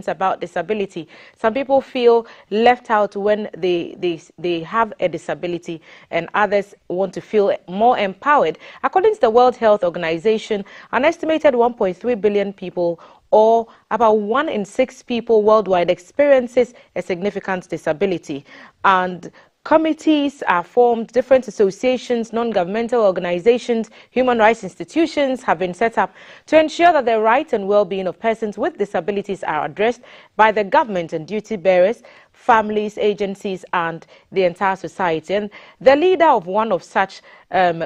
about disability. Some people feel left out when they have a disability, and others want to feel more empowered. According to the World Health Organization, an estimated 1.3 billion people, or about 1 in 6 people worldwide, experiences a significant disability. And committees are formed, different associations, non-governmental organizations, human rights institutions have been set up to ensure that the rights and well-being of persons with disabilities are addressed by the government and duty bearers, families, agencies, and the entire society. And the leader of one of such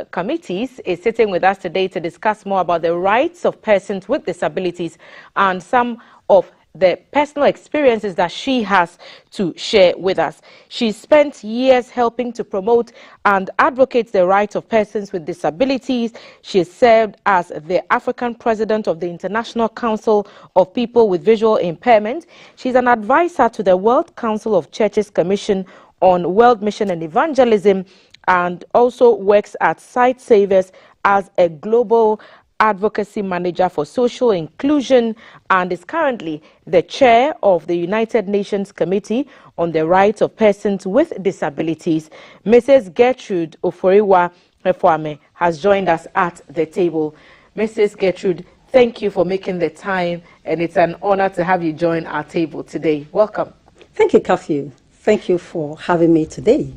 committees is sitting with us today to discuss more about the rights of persons with disabilities and some of the personal experiences that she has to share with us. She spent years helping to promote and advocate the rights of persons with disabilities. She served as the African president of the International Council of People with Visual Impairment. She's an advisor to the World Council of Churches Commission on World Mission and Evangelism, and also works at Sight Savers as a global advocacy manager for social inclusion, and is currently the chair of the United Nations Committee on the Rights of Persons with Disabilities. Mrs. Gertrude Oforiwa-Refuame has joined us at the table. Mrs. Gertrude, thank you for making the time, and it's an honor to have you join our table today. Welcome. Thank you, Kathy. Thank you for having me today.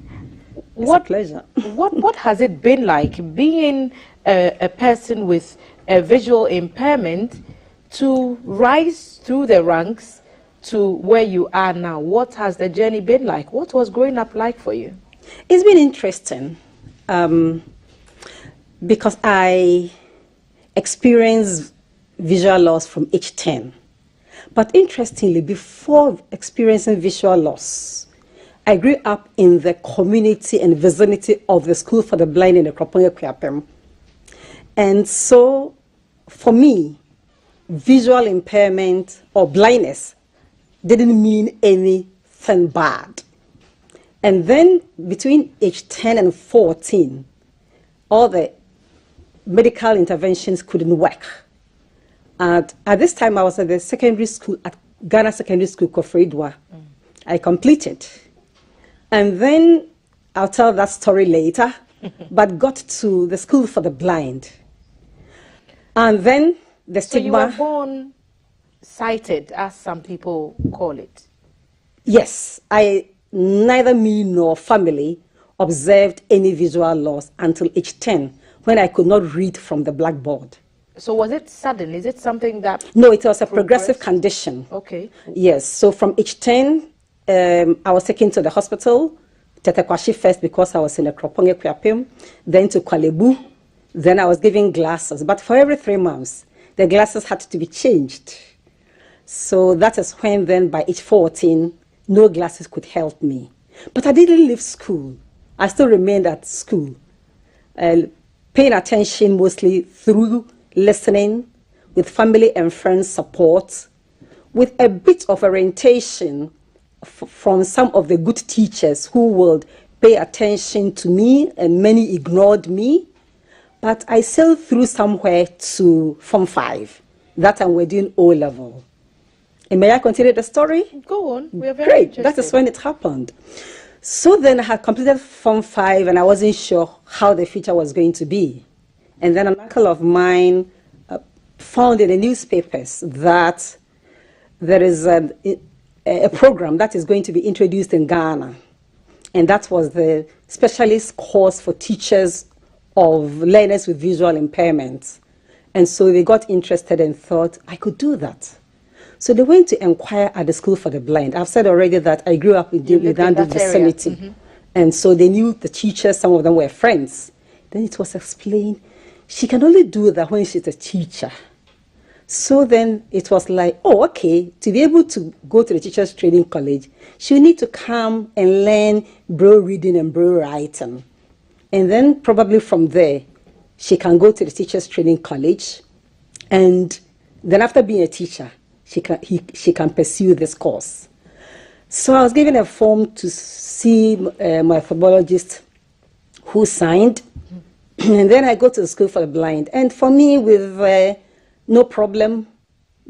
It's a pleasure. What has it been like being a person with a visual impairment to rise through the ranks to where you are now? What has the journey been like? What was growing up like for you? It's been interesting because I experienced visual loss from age 10. But interestingly, before experiencing visual loss, I grew up in the community and vicinity of the School for the Blind in the Kroponge Kwiapem. And so, for me, visual impairment or blindness didn't mean anything bad. And then, between age 10 and 14, all the medical interventions couldn't work. And at this time, I was at the secondary school, at Ghana Secondary School, Kofredwa. I completed. And then, I'll tell that story later, but got to the School for the Blind. And then the stigma. So you were born sighted, as some people call it? Yes. Neither me nor family observed any visual loss until age 10, when I could not read from the blackboard. So was it sudden? Is it something that... No, it was a progressive condition. Okay. Yes. So from age 10, I was taken to the hospital, Tetekwashi first because I was in the Kroponge Kwiapem, then to Kwalebu. Then I was given glasses, but for every 3 months, the glasses had to be changed. So that is when then by age 14, no glasses could help me. But I didn't leave school. I still remained at school, paying attention mostly through listening, with family and friends support, with a bit of orientation from some of the good teachers who would pay attention to me, and many ignored me. But I sailed through somewhere to Form 5. That time we're doing O-level. And may I continue the story? Go on. We are very Great. interested. That is when it happened. So then I had completed Form 5, and I wasn't sure how the future was going to be. And then an uncle of mine found in the newspapers that there is a program that is going to be introduced in Ghana. And that was the specialist course for teachers of learners with visual impairments. And so they got interested and thought, I could do that. So they went to inquire at the School for the Blind. I've said already that I grew up in the vicinity. And so they knew the teachers, some of them were friends. Then it was explained, she can only do that when she's a teacher. So then it was like, oh, okay, to be able to go to the Teachers Training College, she'll need to come and learn Braille reading and Braille writing. And then probably from there, she can go to the Teachers Training College. And then after being a teacher, she can pursue this course. So I was given a form to see my phlebotomist who signed. And then I go to the School for the Blind. And for me, with no problem,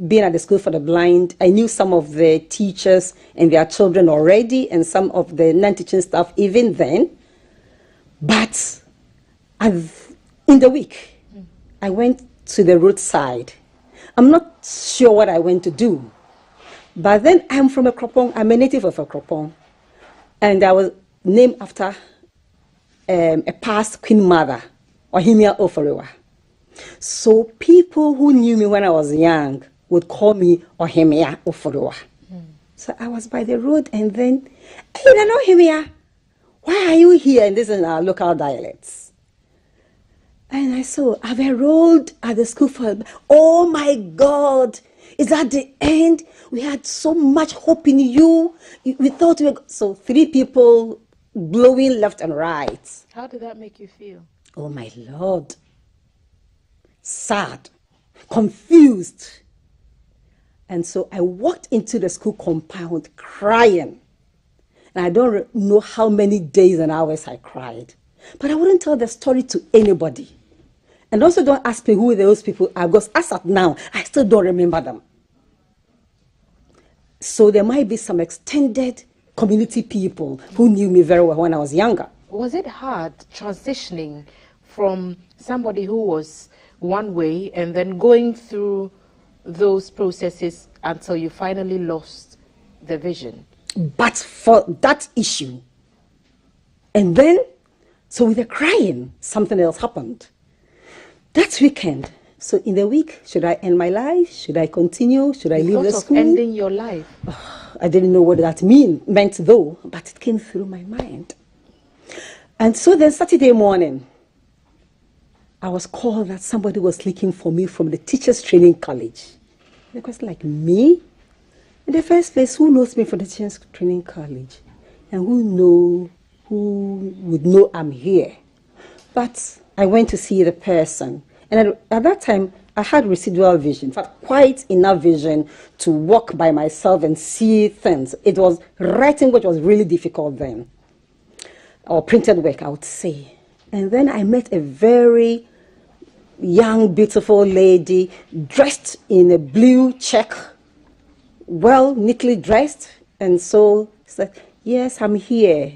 being at the school for the blind, I knew some of the teachers and their children already, and some of the non-teaching staff even then. But in the week, I went to the roadside. I'm not sure what I went to do. But then I'm from Ekropong. I'm a native of Ekropong. And I was named after a past Queen Mother, Ohimia Oforewa. So people who knew me when I was young would call me Ohimia Oforewa. So I was by the road, and then, hey, Ohimia, why are you here? And this is in our local dialects. And I saw, I've enrolled at the school for, oh my God, is that the end? We had so much hope in you. We thought we were, so 3 people blowing left and right. How did that make you feel? Oh my Lord. Sad, confused. And so I walked into the school compound crying. And I don't know how many days and hours I cried. But I wouldn't tell the story to anybody. And also don't ask me who those people are, because as of now, I still don't remember them. So there might be some extended community people who knew me very well when I was younger. Was it hard transitioning from somebody who was one way and then going through those processes until you finally lost the vision? But for that issue, and then, so with the crying, something else happened. That weekend, so in the week, should I end my life? Should I continue? Should I leave the school? Ending your life? I didn't know what that meant though, but it came through my mind. And so then Saturday morning, I was called that somebody was looking for me from the Teachers Training College. It was like, me? In the first place, who knows me from the Teachers Training College? And who would know I'm here? But I went to see the person. And at that time, I had residual vision, in fact, quite enough vision to walk by myself and see things. It was writing, which was really difficult then, or printed work, I would say. And then I met a very young, beautiful lady, dressed in a blue check, well, neatly dressed. And so she said, yes, I'm here.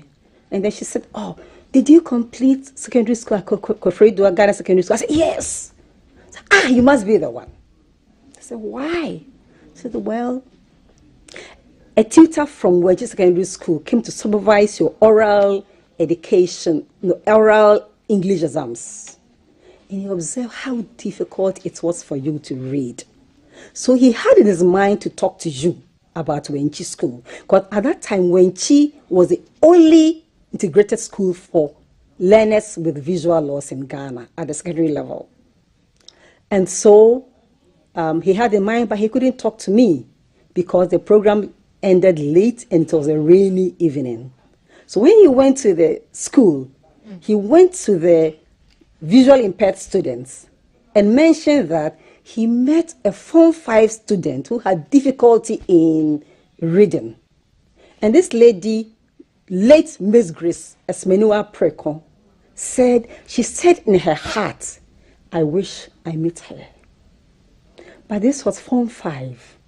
And then she said, oh, did you complete secondary school at Kofredua, Ghana Secondary School? I said, yes. I said, you must be the one. I said, why? She said, well, a tutor from Wedge Secondary School came to supervise your oral education, oral English exams. And he observed how difficult it was for you to read. So he had in his mind to talk to you about Wenchi School. Because at that time, Wenchi was the only integrated school for learners with visual loss in Ghana at the secondary level. And so he had in mind, but he couldn't talk to me because the program ended late and it was a rainy evening. So when he went to the school, he went to the visually impaired students and mentioned that he met a Form 5 student who had difficulty in reading. And this lady, late Miss Grace Esmenua Preko, she said in her heart, I wish I meet her. But this was Form 5.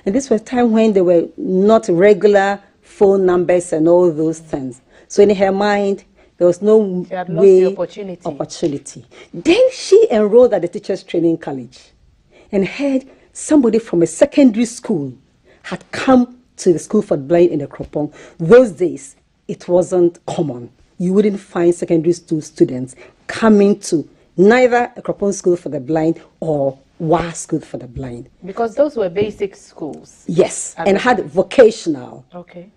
And this was a time when there were not regular phone numbers and all those things. So in her mind, there was no way opportunity. Then she enrolled at the Teachers Training College and heard somebody from a secondary school had come to the school for the blind in the Ekropong. Those days, it wasn't common. You wouldn't find secondary school students coming to neither Ekropong School for the Blind or WA School for the Blind. Because those were basic schools. Yes, and had vocational. Okay.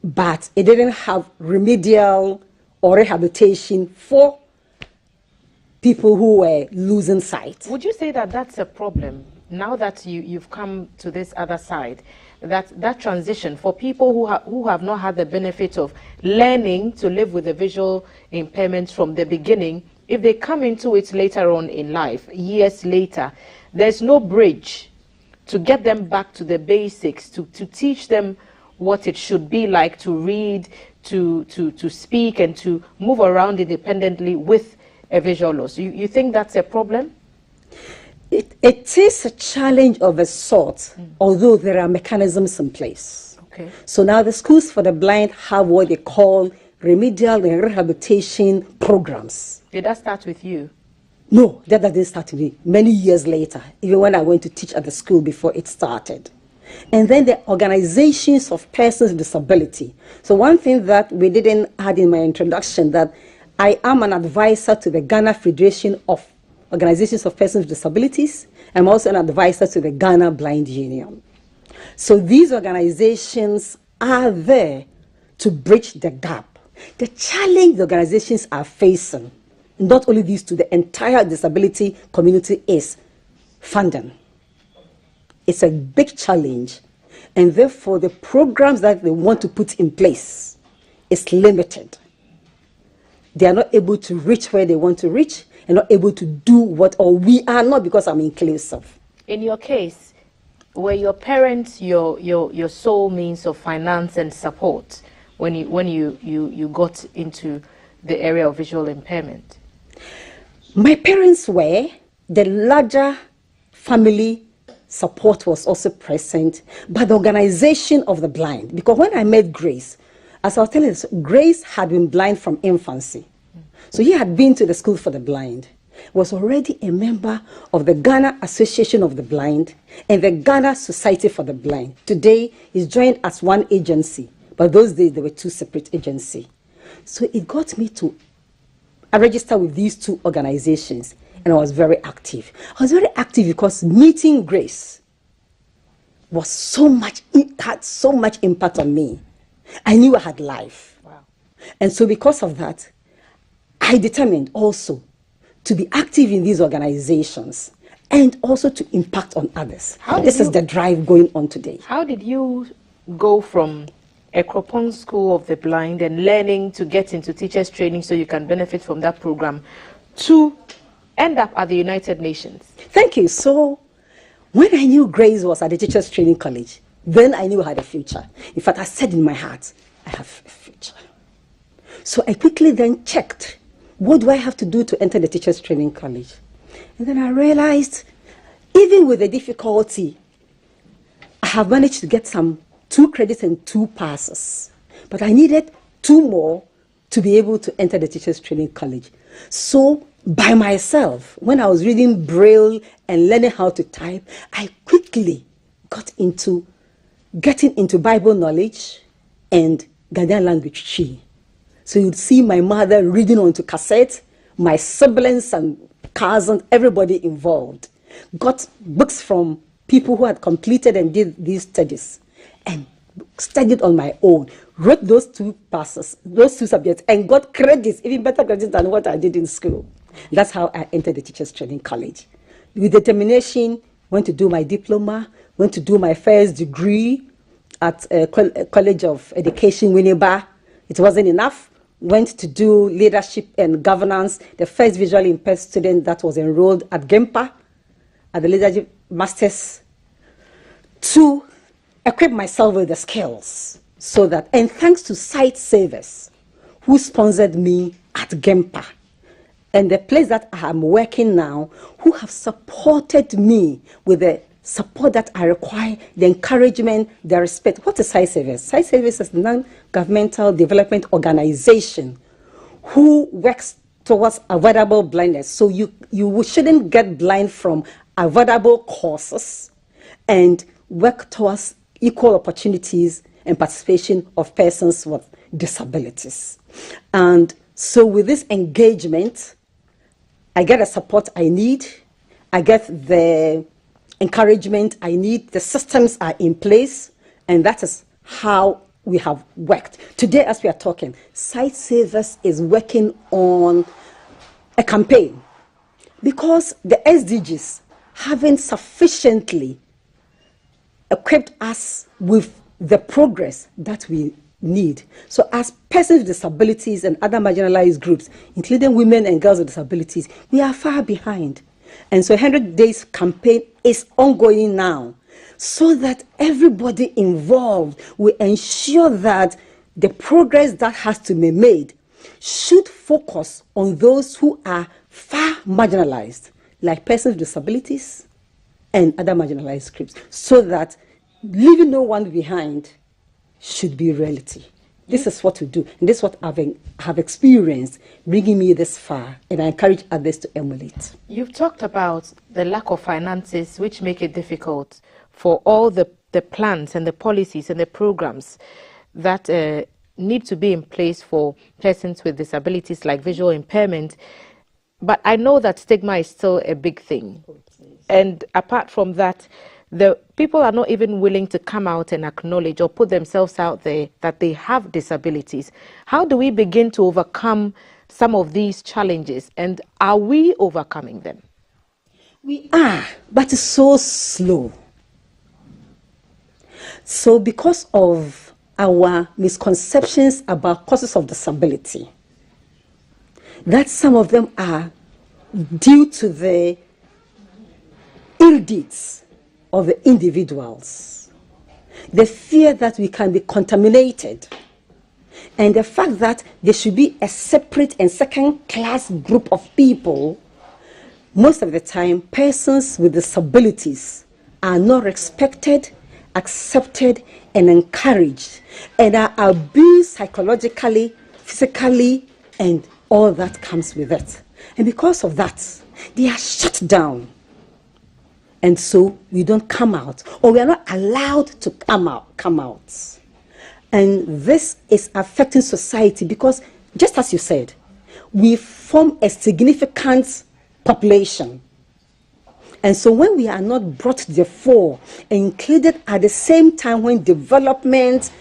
But it didn't have remedial or rehabilitation for people who were losing sight. Would you say that that's a problem now that you've come to this other side, that transition for people who have not had the benefit of learning to live with the visual impairments from the beginning, if they come into it later on in life, years later, there's no bridge to get them back to the basics, to teach them what it should be like to read, to speak, and to move around independently with a visual loss. You think that's a problem? It is a challenge of a sort, although there are mechanisms in place. Okay. So now the schools for the blind have what they call remedial and rehabilitation programs. Did that start with you? No, that didn't start with me. Many years later, even when I went to teach at the school before it started. And then the organizations of persons with disability. So one thing that we didn't add in my introduction, that I am an advisor to the Ghana Federation of Organizations of Persons with Disabilities. I'm also an advisor to the Ghana Blind Union. So these organizations are there to bridge the gap. The challenge the organizations are facing, not only these two, the entire disability community, is funding. It's a big challenge, and therefore the programs that they want to put in place is limited. They are not able to reach where they want to reach, and not able to do what, or we are not, because I'm inclusive. In your case, were your parents your sole means of finance and support when you got into the area of visual impairment? My parents were. The larger family support was also present, but the organization of the blind, because when I met Grace, as I was telling you, Grace had been blind from infancy. So he had been to the school for the blind, was already a member of the Ghana Association of the Blind and the Ghana Society for the Blind. Today, he's joined as one agency, but those days there were two separate agencies. So it got me to register with these two organizations, and I was very active. I was very active because meeting Grace was had so much impact on me. I knew I had life. Wow. And so because of that, I determined also to be active in these organizations and also to impact on others. This is the drive going on today. How did you go from Ekropong School of the Blind and learning to get into teachers training so you can benefit from that program to end up at the United Nations? Thank you. So when I knew Grace was at the Teachers Training College, then I knew I had a future. In fact, I said in my heart, I have a future. So I quickly then checked, what do I have to do to enter the Teachers Training College? And then I realized, even with the difficulty, I have managed to get 2 credits and 2 passes. But I needed 2 more to be able to enter the Teachers Training College. So by myself, when I was reading Braille and learning how to type, I quickly got into getting into Bible knowledge and Ghanaian language tree. So you'd see my mother reading onto cassette, my siblings and cousins, everybody involved. Got books from people who had completed and did these studies, and studied on my own, wrote those 2 passes, those 2 subjects, and got credits, even better credits than what I did in school. That's how I entered the Teachers Training College. With determination, went to do my diploma, went to do my first degree at College of Education, Winneba. It wasn't enough. Went to do leadership and governance, the first visually impaired student that was enrolled at GEMPA, at the Leadership Masters, to equip myself with the skills so that, and thanks to Sight Savers, who sponsored me at GEMPA, and the place that I am working now, who have supported me with the support that I require, the encouragement, the respect. What is Sight Savers? Sight Savers is a non-governmental development organization who works towards avoidable blindness. So you shouldn't get blind from avoidable causes, and work towards equal opportunities and participation of persons with disabilities. And so with this engagement, I get the support I need, I get the encouragement I need, the systems are in place, and that is how we have worked. Today, as we are talking, Sight Savers is working on a campaign because the SDGs haven't sufficiently equipped us with the progress that we need. So as persons with disabilities and other marginalized groups, including women and girls with disabilities, we are far behind. And so 100 Days campaign is ongoing now, so that everybody involved will ensure that the progress that has to be made should focus on those who are far marginalized, like persons with disabilities and other marginalized groups, so that leaving no one behind should be reality. This is what we do, and this is what I have experienced, bringing me this far, and I encourage others to emulate. You've talked about the lack of finances, which make it difficult for all the plans and the policies and the programs that need to be in place for persons with disabilities like visual impairment. But I know that stigma is still a big thing. And apart from that, the people are not even willing to come out and acknowledge or put themselves out there that they have disabilities. How do we begin to overcome some of these challenges, and are we overcoming them? We are, but it's so slow. So because of our misconceptions about causes of disability, that some of them are due to the ill deeds of the individuals, the fear that we can be contaminated, and the fact that there should be a separate and second-class group of people. Most of the time, persons with disabilities are not respected, accepted, and encouraged, and are abused psychologically, physically, and all that comes with it. And because of that, they are shut down. And so we don't come out, or we are not allowed to come out. And this is affecting society because, just as you said, we form a significant population. And so when we are not brought to the fore and included at the same time when development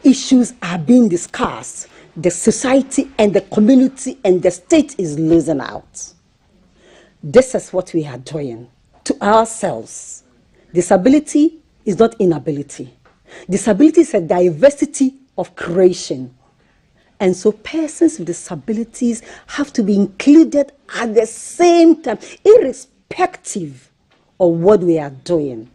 issues are being discussed, the society and the community and the state is losing out. This is what we are doing to ourselves. Disability is not inability. Disability is a diversity of creation. And so persons with disabilities have to be included at the same time, irrespective of what we are doing.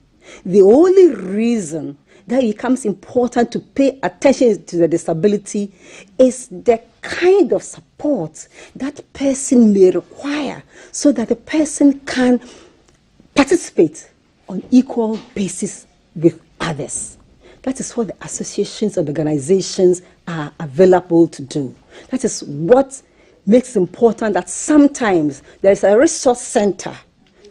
The only reason that it becomes important to pay attention to the disability is the kind of support that person may require so that the person can participate on equal basis with others. That is what the associations and organizations are available to do. That is what makes it important that sometimes there is a resource center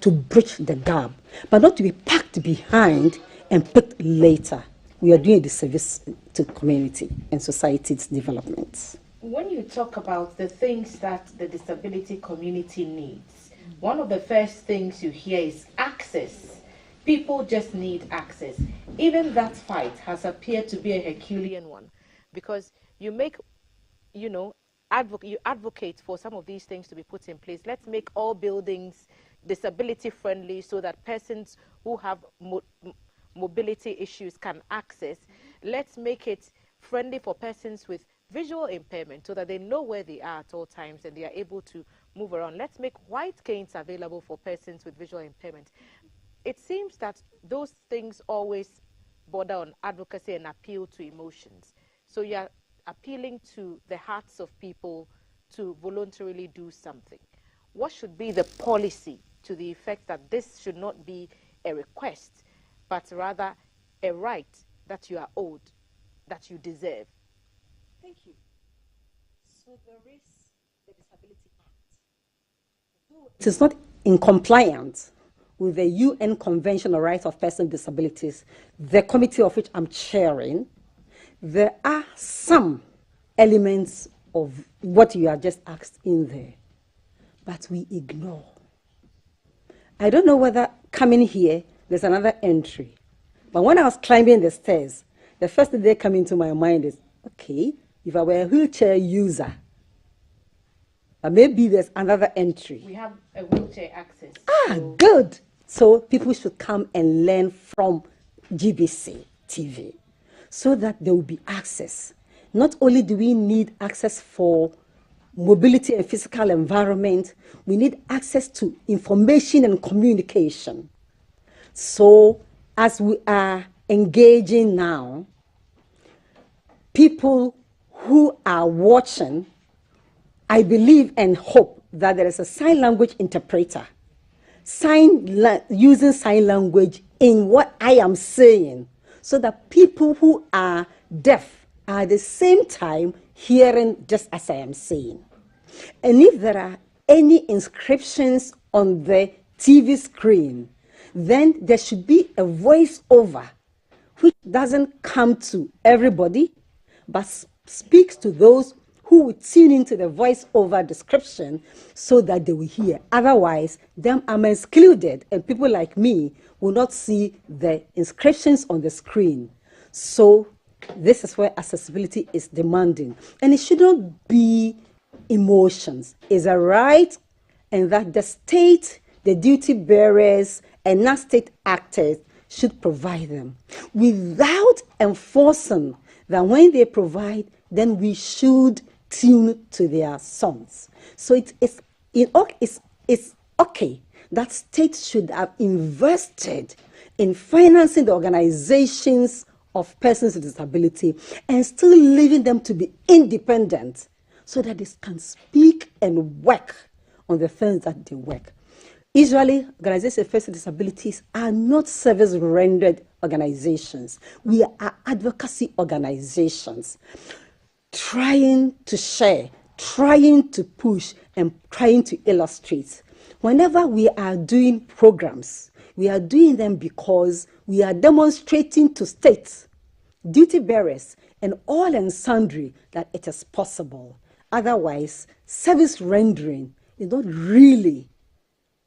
to bridge the gap, but not to be packed behind and put later. We are doing a disservice to community and society's development. When you talk about the things that the disability community needs, one of the first things you hear is access. People just need access. Even that fight has appeared to be a Herculean one, because you advocate for some of these things to be put in place. Let's make all buildings disability friendly so that persons who have mobility issues can access. Let's make it friendly for persons with visual impairment so that they know where they are at all times and they are able to move around. Let's make white canes available for persons with visual impairment. It seems that those things always border on advocacy and appeal to emotions. So you're appealing to the hearts of people to voluntarily do something. What should be the policy to the effect that this should not be a request, but rather a right that you are owed, that you deserve? Thank you. So there is the Disability Act. Though it is not in compliance with the UN Convention on Rights of Persons with Disabilities, the committee of which I'm chairing, there are some elements of what you are just asked in there, but we ignore. I don't know whether coming here, there's another entry, but when I was climbing the stairs, the first thing that came into my mind is, okay, if I were a wheelchair user, but maybe there's another entry. We have a wheelchair access. So good. So people should come and learn from GBC TV so that there will be access. Not only do we need access for mobility and physical environment, we need access to information and communication. So as we are engaging now, people who are watching, I believe and hope that there is a sign language interpreter using sign language in what I am saying, so that people who are deaf are at the same time hearing just as I am saying. And if there are any inscriptions on the TV screen, then there should be a voiceover which doesn't come to everybody, but speaks to those who will tune into the voice-over description so that they will hear. Otherwise, them I'm excluded, and people like me will not see the inscriptions on the screen. So this is where accessibility is demanding. And it shouldn't be emotions. It's a right, and that the state, the duty bearers, and non-state actors should provide them without enforcing that when they provide, then we should tune to their songs. So it's okay that states should have invested in financing the organizations of persons with disability and still leaving them to be independent so that they can speak and work on the things that they work. Usually, organizations facing disabilities are not service-rendered organizations. We are advocacy organizations trying to share, trying to push, and trying to illustrate. Whenever we are doing programs, we are doing them because we are demonstrating to states, duty bearers, and all and sundry that it is possible. Otherwise, service rendering is not really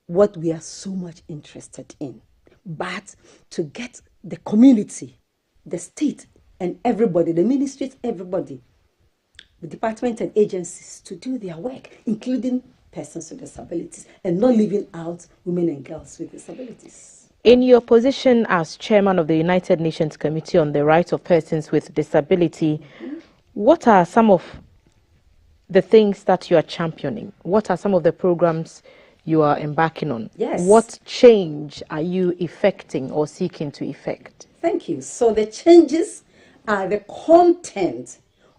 what we are so much interested in, but to get the community, the state, and everybody, the ministries, everybody, the department and agencies to do their work, including persons with disabilities, and not leaving out women and girls with disabilities. In your position as chairman of the United Nations Committee on the Rights of Persons with Disability, what are some of the things that you are championing? What are some of the programs you are embarking on? Yes. What change are you effecting or seeking to effect? Thank you. So the changes are the content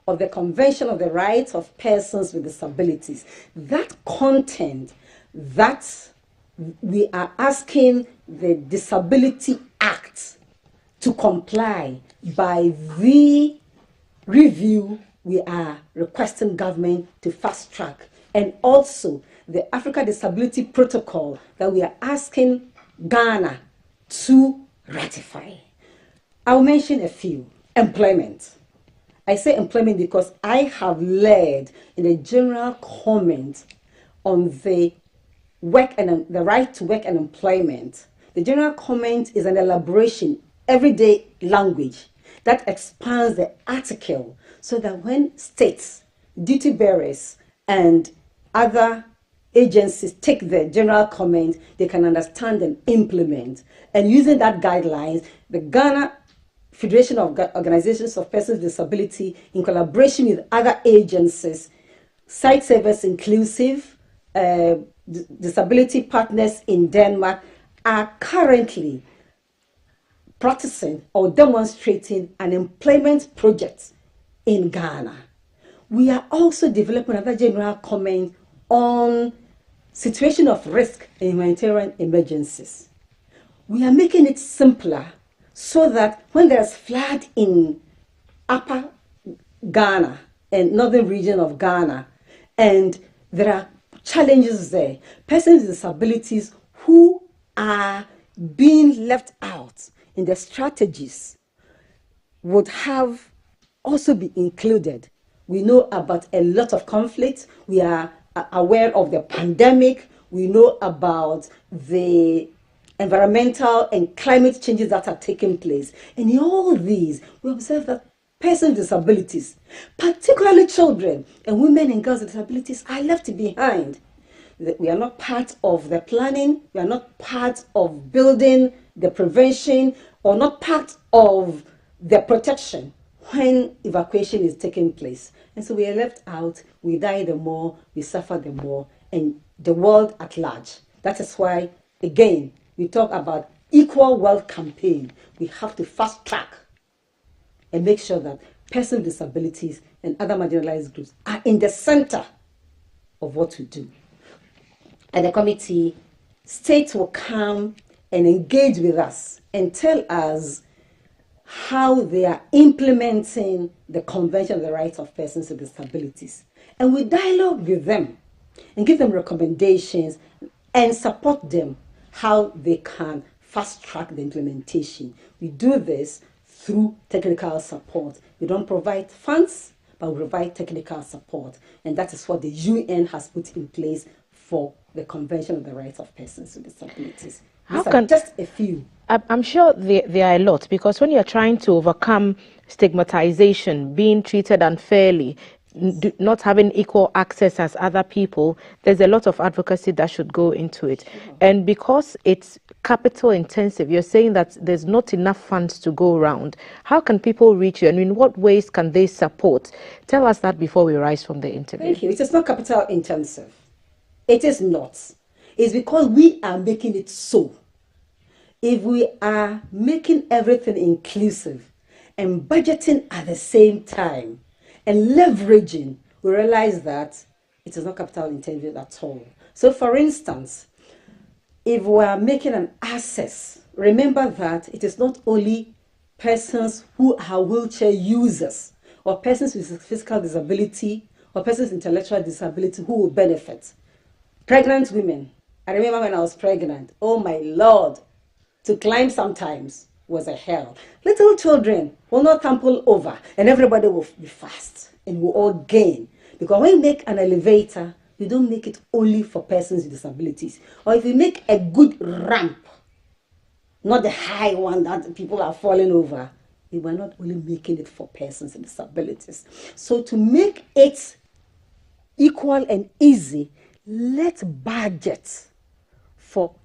of the Convention of the Rights of Persons with Disabilities. That content that we are asking the Disability Act to comply by the review we are requesting government to fast track, and also the Africa Disability Protocol that we are asking Ghana to ratify. I'll mention a few. Employment. I say employment because I have led in a general comment on the work and the right to work and employment. The general comment is an elaboration, everyday language that expands the article so that when states, duty bearers, and other agencies take the general comment, they can understand and implement. And using that guidelines, the Ghana Federation of Organizations of Persons with Disability, in collaboration with other agencies, Site Service Inclusive, Disability Partners in Denmark, are currently practicing or demonstrating an employment project in Ghana. We are also developing another general comment on situation of risk in humanitarian emergencies. We are making it simpler so that when there's flood in upper Ghana and northern region of Ghana, and there are challenges there, persons with disabilities who are being left out in the strategies would have also be included. We know about a lot of conflict. We are aware of the pandemic. We know about the environmental and climate changes that are taking place. And in all these, we observe that persons with disabilities, particularly children and women and girls with disabilities, are left behind. We are not part of the planning. We are not part of building the prevention, or not part of the protection when evacuation is taking place. And so we are left out. We die the more, we suffer the more, and the world at large. That is why, again, we talk about Equal Wealth Campaign. We have to fast track and make sure that persons with disabilities and other marginalized groups are in the center of what we do. And the committee states will come and engage with us and tell us how they are implementing the Convention on the Rights of Persons with Disabilities. And we dialogue with them and give them recommendations and support them how they can fast track the implementation. We do this through technical support. We don't provide funds, but we provide technical support. And that is what the UN has put in place for the Convention on the Rights of Persons with Disabilities. These are just a few. I'm sure there are a lot, because when you're trying to overcome stigmatization, being treated unfairly, not having equal access as other people, there's a lot of advocacy that should go into it. And because it's capital intensive, you're saying that there's not enough funds to go around. How can people reach you, and in what ways can they support? Tell us that before we rise from the interview. Thank you. It is not capital intensive. It is not. It's because we are making it so. If we are making everything inclusive and budgeting at the same time and leveraging, we realize that it is not capital intensive at all. So for instance, if we are making an access, remember that it is not only persons who are wheelchair users or persons with physical disability or persons with intellectual disability who will benefit. Pregnant women. I remember when I was pregnant, oh my Lord, to climb sometimes was a hell. Little children will not tumble over and everybody will be fast and we'll all gain. Because when you make an elevator, you don't make it only for persons with disabilities. Or if you make a good ramp, not the high one that people are falling over, you are not only making it for persons with disabilities. So to make it equal and easy, let's budget for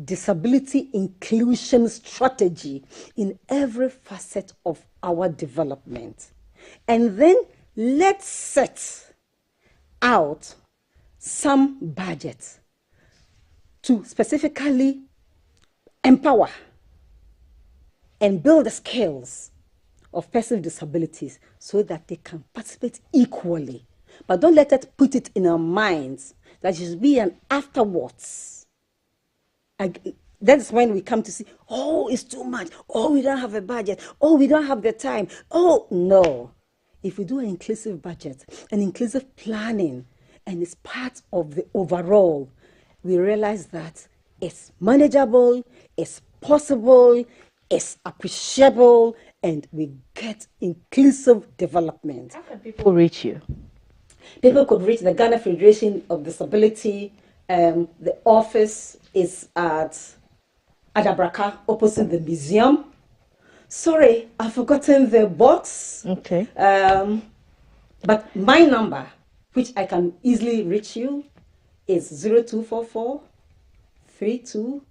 disability inclusion strategy in every facet of our development. And then let's set out some budget to specifically empower and build the skills of persons with disabilities so that they can participate equally. But don't let us put it in our minds that it should be an afterwards. That's when we come to see, oh, it's too much. Oh, we don't have a budget. Oh, we don't have the time. Oh, no. If we do an inclusive budget, an inclusive planning, and it's part of the overall, we realize that it's manageable, it's possible, it's appreciable, and we get inclusive development. How can people reach you? People could reach the Ghana Federation of Disability. The office is at Adabraka, opposite the museum. Sorry, I've forgotten the box. Okay. But my number, which I can easily reach you, is 0244 32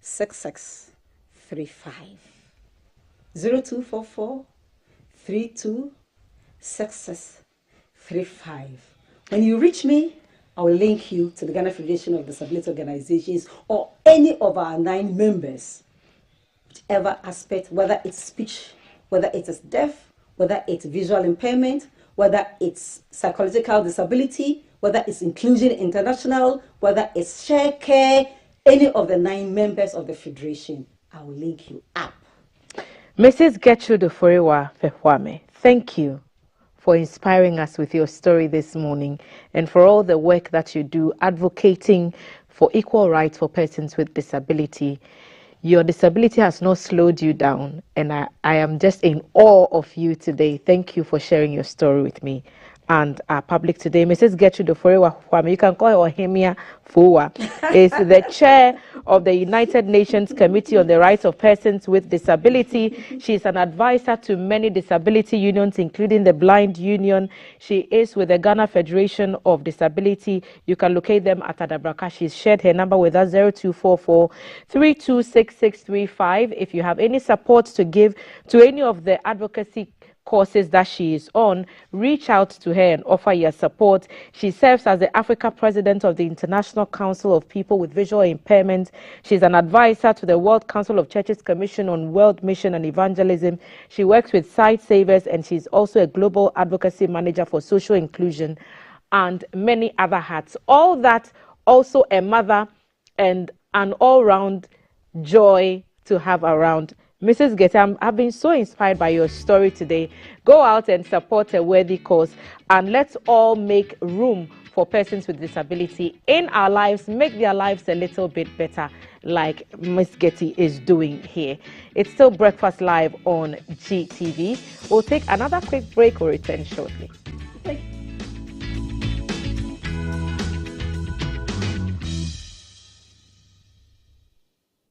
6635. 0244 32 6635. When you reach me, I will link you to the Ghana Federation of Disability Organizations or any of our 9 members, whichever aspect, whether it's speech, whether it is deaf, whether it's visual impairment, whether it's psychological disability, whether it's Inclusion International, whether it's Share Care, any of the 9 members of the Federation, I will link you up. Mrs. Gertrude Oforiwa Fehwame, thank you for inspiring us with your story this morning and for all the work that you do advocating for equal rights for persons with disability. Your disability has not slowed you down, and I am just in awe of you today. Thank you for sharing your story with me and our public today. Mrs. Gertrude Oforiwa, you can call her Ohemia Fuwa, is the chair of the United Nations Committee on the Rights of Persons with Disability. She is an advisor to many disability unions, including the Blind Union. She is with the Ghana Federation of Disability. You can locate them at Adabraka. She's shared her number with us, 0244 326635. If you have any support to give to any of the advocacy courses that she is on, reach out to her and offer your support. She serves as the Africa President of the International Council of People with Visual Impairment. She's an advisor to the World Council of Churches Commission on World Mission and Evangelism. She works with Sight Savers, and she's also a Global Advocacy Manager for Social Inclusion and many other hats. All that, also a mother and an all-round joy to have around. Mrs. Getty, I've been so inspired by your story today. Go out and support a worthy cause, and let's all make room for persons with disability in our lives, make their lives a little bit better, like Miss Getty is doing here. It's still Breakfast Live on GTV. We'll take another quick break or return shortly.